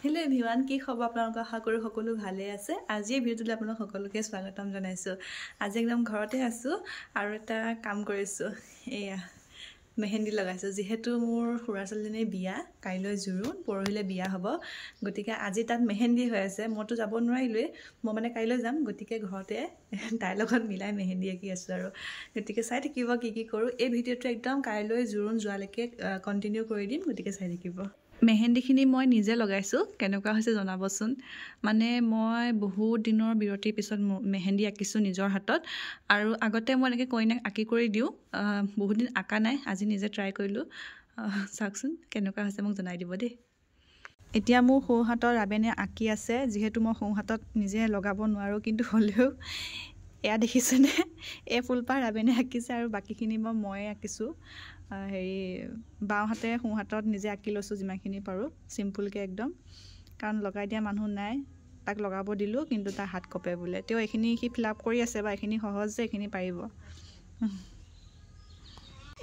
Hello' everyone, কি খবৰ আপোনালোকৰ? আশা কৰোঁ সকলো ভালে আছে। আজি এই ভিডিঅ'টোলৈ আপোনালোক সকলোকে স্বাগতম জনাইছোঁ। আজি একদম ঘৰতে আছোঁ আৰু এটা কাম কৰিছোঁ। এয়া মেহেন্দি লগাইছোঁ। যিহেতু মোৰ খুৰা ছোৱালীজনীৰ বিয়া, কাইলৈ জোৰোণ, পৰহিলৈ বিয়া হ'ব। গতিকে আজি তাত মেহেন্দি হৈ আছে। মইতো যাব নোৱাৰিলোৱেই, মই মানে কাইলৈ যাম। গতিকে ঘৰতে তাইৰ লগত মিলাই মেহেন্দি আঁকি আছোঁ আৰু। গতিকে চাই থাকিব কি কি কৰোঁ। এই ভিডিঅ'টো একদম কাইলৈ জোৰোণ যোৱালৈকে কণ্টিনিউ কৰি দিম। গতিকে চাই থাকিব। মেহেন্দিখিনি মই নিজে লগাইছোঁ। কেনেকুৱা হৈছে জনাবচোন। মানে মই বহুত দিনৰ বিৰতিৰ পিছত মেহেন্দি আঁকিছোঁ নিজৰ হাতত। আৰু আগতে মই এনেকৈ কইনাক আঁকি কৰি দিওঁ, বহুত দিন আঁকা নাই। আজি নিজে ট্ৰাই কৰিলোঁ। চাওকচোন কেনেকুৱা হৈছে, মোক জনাই দিব দেই। এতিয়া মোৰ সোঁ হাতৰ ৰাবেনে আঁকি আছে। যিহেতু মই সোঁ হাতত নিজে লগাব নোৱাৰোঁ, কিন্তু হ'লেও এয়া দেখিছেনে, এই ফুলপাহ ৰাবেনে আঁকিছে আৰু বাকীখিনি ময়ে আঁকিছোঁ। বাওঁ হাতে সোঁ হাতত নিজে আঁকি লৈছোঁ যিমানখিনি পাৰোঁ, চিম্পুলকৈ একদম। কাৰণ লগাই দিয়া মানুহ নাই, তাক লগাব দিলোঁ, কিন্তু তাৰ হাত কঁপে বোলে। তেওঁ এইখিনি সি ফিল আপ কৰি আছে, বা এইখিনি সহজ যে এইখিনি পাৰিব।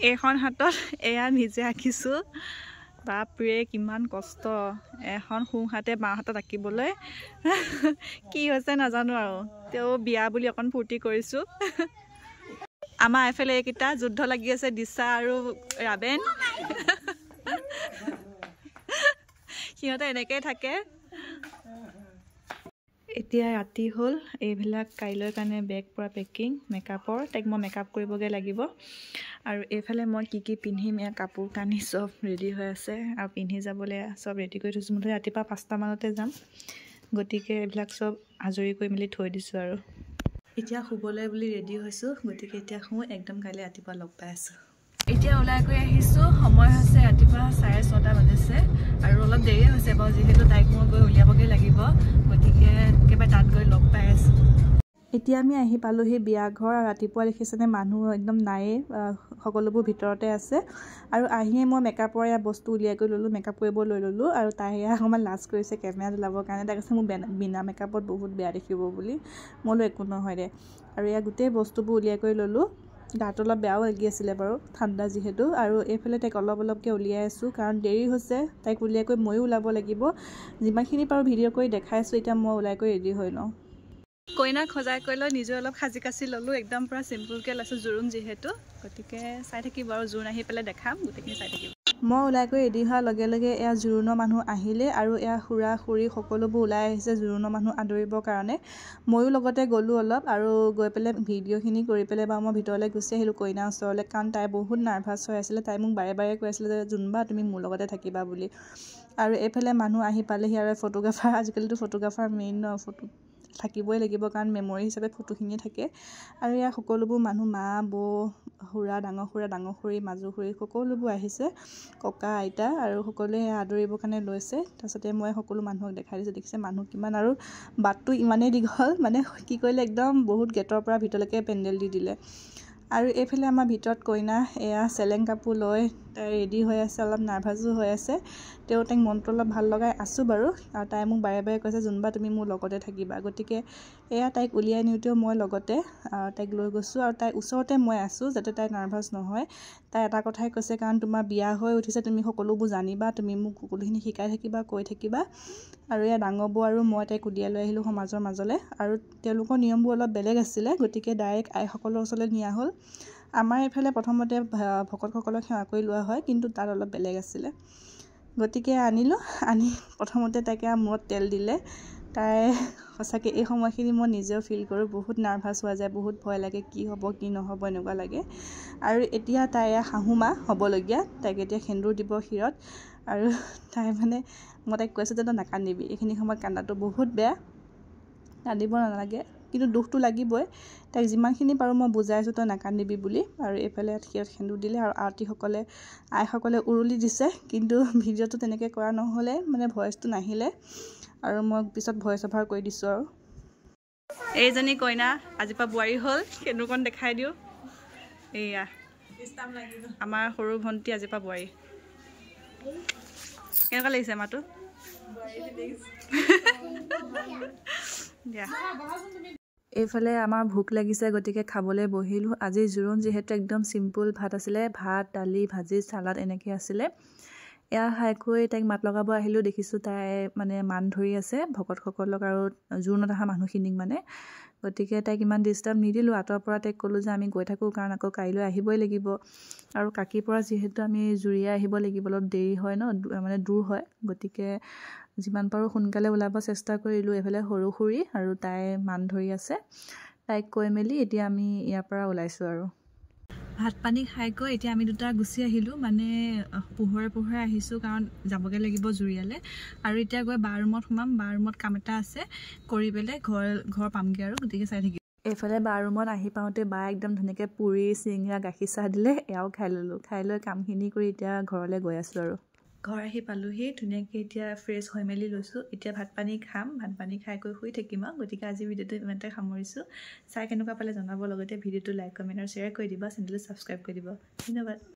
এইখন হাতত এয়া নিজে আঁকিছোঁ। বাপৰে কিমান কষ্ট এখন সোঁ হাতে বাওঁ হাতত আঁকিবলৈ। কি হৈছে নাজানো আৰু, তেওঁ বিয়া বুলি অকণ ফূৰ্তি কৰিছোঁ। আমাৰ এফালে এইকেইটা যুদ্ধ লাগি আছে, দিশা আৰু ৰাবেন। সিহঁতে এনেকেই থাকে। এতিয়া ৰাতি হ'ল। এইবিলাক কাইলৈৰ কাৰণে বেগ পূৰা পেকিং, মেকআপৰ। তাইক মই মেকআপ কৰিবগৈ লাগিব। আৰু এইফালে মই কি কি পিন্ধিম, এয়া কাপোৰ কানি চব ৰেডি হৈ আছে আৰু পিন্ধি যাবলৈ চব ৰেডি কৰি থৈছোঁ। মুঠতে ৰাতিপুৱা 5টা মানতে যাম। গতিকে এইবিলাক চব আজৰি কৰি মেলি থৈ দিছোঁ আৰু। এতিয়া শুবলৈ বুলি ৰেডি হৈছোঁ। গতিকে এতিয়া শুওঁ, একদম কাইলৈ ৰাতিপুৱা লগ পাই আছোঁ। এতিয়া ওলাই গৈ আহিছোঁ। সময় হৈছে ৰাতিপুৱা 6:30 বাজিছে আৰু অলপ দেৰি হৈছে বাৰু, যিহেতু তাইক মই গৈ উলিয়াবগৈ লাগিব। গতিকে একেবাৰে তাত গৈ লগ পাই আছোঁ। এতিয়া আমি আহি পালোঁহি বিয়াঘৰ। আৰু ৰাতিপুৱা দেখিছেনে মানুহ একদম নায়েই, সকলোবোৰ ভিতৰতে আছে। আৰু আহিয়ে মই মেকআপৰ এয়া বস্তু উলিয়াই কৰি ল'লোঁ, মেকআপ কৰিব লৈ ল'লোঁ। আৰু তাই এয়া অকণমান লাজ কৰিছে কেমেৰাত ওলাবৰ কাৰণে। তাই কৈছে মোৰ বিনা মেকআপত বহুত বেয়া দেখিব বুলি। মই বোলো একো নহয় দে। আৰু এয়া গোটেই বস্তুবোৰ উলিয়াই কৰি ল'লোঁ। গাটো অলপ বেয়াও লাগি আছিলে বাৰু, ঠাণ্ডা যিহেতু। আৰু এইফালে তাইক অলপকৈ উলিয়াই আছোঁ, কাৰণ দেৰি হৈছে। তাইক উলিয়াই কৰি ময়ো ওলাব লাগিব। যিমানখিনি পাৰোঁ ভিডিঅ' কৰি দেখাইছোঁ। এতিয়া মই ওলাই কৰি ৰেডি হৈ লওঁ। কইনাক সজাই কৰি লৈ নিজে অলপ সাজি কাচি ল'লোঁ। একদম পূৰা চিম্পুলকৈ লৈছোঁ, জোৰোণ যিহেতু। গতিকে চাই থাকিব আৰু, জোৰোণ আহি পেলাই দেখাম, গোটেইখিনি চাই থাকিব। মই ওলাই কৰি ৰেডি হোৱাৰ লগে লগে এয়া জোৰোণৰ মানুহ আহিলে। আৰু এয়া খুৰা খুৰী সকলোবোৰ ওলাই আহিছে জোৰোণৰ মানুহ আদৰিবৰ কাৰণে। ময়ো লগতে গ'লোঁ অলপ, আৰু গৈ পেলাই ভিডিঅ'খিনি কৰি পেলাই বাৰু মই ভিতৰলৈ গুচি আহিলোঁ কইনাৰ ওচৰলৈ। কাৰণ তাই বহুত নাৰ্ভাছ হৈ আছিলে। তাই মোক বাৰে বাৰে কৈ আছিলে যে জোনবা তুমি মোৰ লগতে থাকিবা বুলি। আৰু এইফালে মানুহ আহি পালেহি। আৰু ফটোগ্ৰাফাৰ, আজিকালিতো ফটোগ্ৰাফাৰ মেইন ন, ফটো থাকিবই লাগিব, কাৰণ মেমৰি হিচাপে ফটোখিনিয়ে থাকে। আৰু ইয়াৰ সকলোবোৰ মানুহ, মা বৌ, খুৰা, ডাঙৰ খুৰী, মাজু খুৰী সকলোবোৰ আহিছে, ককা আইতা, আৰু সকলোৱে আদৰিবৰ কাৰণে লৈছে। তাৰপিছতে মই সকলো মানুহক দেখাই দিছোঁ। দেখিছে মানুহ কিমান, আৰু বাটটো ইমানেই দীঘল, মানে কি কৰিলে একদম বহুত গেটৰ পৰা ভিতৰলৈকে পেণ্ডেল দি দিলে। আৰু এইফালে আমাৰ ভিতৰত কইনা এয়া চেলেং কাপোৰ লৈ তাই ৰেডি হৈ আছে, অলপ নাৰ্ভাছো হৈ আছে। তেওঁ তাইক মনটো অলপ ভাল লগাই আছোঁ বাৰু। আৰু তাই মোক বাৰে বাৰে কৈছে জোনবা তুমি মোৰ লগতে থাকিবা। গতিকে এয়া তাইক উলিয়াই নিওঁতেও মই লগতে তাইক লৈ গৈছোঁ। আৰু তাইৰ ওচৰতে মই আছোঁ, যাতে তাই নাৰ্ভাছ নহয়। তাই এটা কথাই কৈছে, কাৰণ তোমাৰ বিয়া হৈ উঠিছে, তুমি সকলোবোৰ জানিবা, তুমি মোক সকলোখিনি শিকাই থাকিবা, কৈ থাকিবা। আৰু এয়া ডাঙৰ বৌ আৰু মই তাইক উলিয়াই লৈ আহিলোঁ সমাজৰ মাজলৈ। আৰু তেওঁলোকৰ নিয়মবোৰ অলপ বেলেগ আছিলে। গতিকে ডাইৰেক্ট আইসকলৰ ওচৰলৈ নিয়া হ'ল। আমাৰ এইফালে প্ৰথমতে ভকতসকলক সেৱা কৰি লোৱা হয়, কিন্তু তাত অলপ বেলেগ আছিলে। গতিকে আনিলোঁ, আনি প্ৰথমতে তাইকে মূৰত তেল দিলে। তাই সঁচাকৈ এই সময়খিনি মই নিজেও ফিল কৰোঁ, বহুত নাৰ্ভাছ হোৱা যায়, বহুত ভয় লাগে, কি হ'ব কি নহ'ব এনেকুৱা লাগে। আৰু এতিয়া তাই শাহুমা হ'বলগীয়া, তাইক এতিয়া সেন্দুৰ দিব শিৰত। আৰু তাই মানে মই তাইক কৈছোঁ যে তই নাকান্দিবি, এইখিনি সময়ত কান্দাটো বহুত বেয়া, কান্দিব নালাগে, কিন্তু দুখটো লাগিবই। তাইক যিমানখিনি পাৰোঁ মই বুজাইছোঁ তই নাকান্দিবি বুলি। আৰু এইফালে শিৰত সেন্দুৰ দিলে, আৰু আইসকলে উৰুলি দিছে। কিন্তু ভিডিঅ'টো তেনেকৈ কৰা নহ'লে, মানে ভইচটো নাহিলে, আৰু মই পিছত ভইচ অভাৰ কৰি দিছোঁ। আৰু এইজনী কইনা আজিৰ পৰা বোৱাৰী হ'ল, সেন্দুৰকণ দেখাই দিওঁ। এয়া আমাৰ সৰু ভণ্টি আজিৰ পৰা বোৱাৰী। কেনেকুৱা লাগিছে আমাৰটো? এইফালে আমাৰ ভোক লাগিছে, গতিকে খাবলৈ বহিলোঁ। আজি জোৰোণ যিহেতু একদম চিম্পুল ভাত আছিলে, ভাত, দালি, ভাজি, চালাড এনেকৈ আছিলে। এয়া খাইকৈ তাইক মাত লগাব আহিলোঁ, দেখিছোঁ তাই মানে মান ধৰি আছে ভকতসকলক আৰু জোৰোণত অহা মানুহখিনিক মানে। গতিকে তাইক ইমান ডিষ্টাৰ্ব নিদিলোঁ, আঁতৰৰ পৰা তাইক ক'লোঁ যে আমি গৈ থাকোঁ কাৰণ আকৌ কাইলৈ আহিবই লাগিব আৰু কাকিৰ পৰা যিহেতু আমি জুৰিয়াই আহিব লাগিব, অলপ দেৰি হয় ন, মানে দূৰ হয়। গতিকে যিমান পাৰোঁ সোনকালে ওলাব চেষ্টা কৰিলোঁ। এইফালে সৰু খুৰী আৰু তাই মান ধৰি আছে। তাইক কৈ মেলি এতিয়া আমি ইয়াৰ পৰা ওলাইছোঁ আৰু। ভাত পানী খাইকৈ এতিয়া আমি দুটা গুচি আহিলোঁ, মানে পোহৰে আহিছোঁ কাৰণ যাবগৈ লাগিব জুৰিয়ালৈ। আৰু এতিয়া গৈ বা ৰুমত সোমাম, বা ৰুমত কাম এটা আছে, কৰি পেলাই ঘৰ পামগৈ আৰু। গতিকে চাই থাকিম। এইফালে বা ৰুমত আহি পাওঁতে বা একদম ধুনীয়াকৈ পুৰি চিঙৰা গাখীৰ চাহ দিলে, এয়াও খাই ল'লোঁ। খাই লৈ কামখিনি কৰি এতিয়া ঘৰলৈ গৈ আছোঁ আৰু। ঘৰ আহি পালোহি, ধুনীয়াকৈ এতিয়া ফ্ৰেছ হৈ মেলি লৈছোঁ। এতিয়া ভাত পানী খাম, ভাত পানী খাই কৰি শুই থাকিম আৰু। গতিকে আজি ভিডিঅ'টো ইমানতে সামৰিছোঁ। চাই কেনেকুৱা পালে জনাব, লগতে ভিডিঅ'টো লাইক কমেণ্ট আৰু শ্বেয়াৰ কৰি দিব, চেনেলটো ছাবস্ক্ৰাইব কৰি দিব। ধন্যবাদ।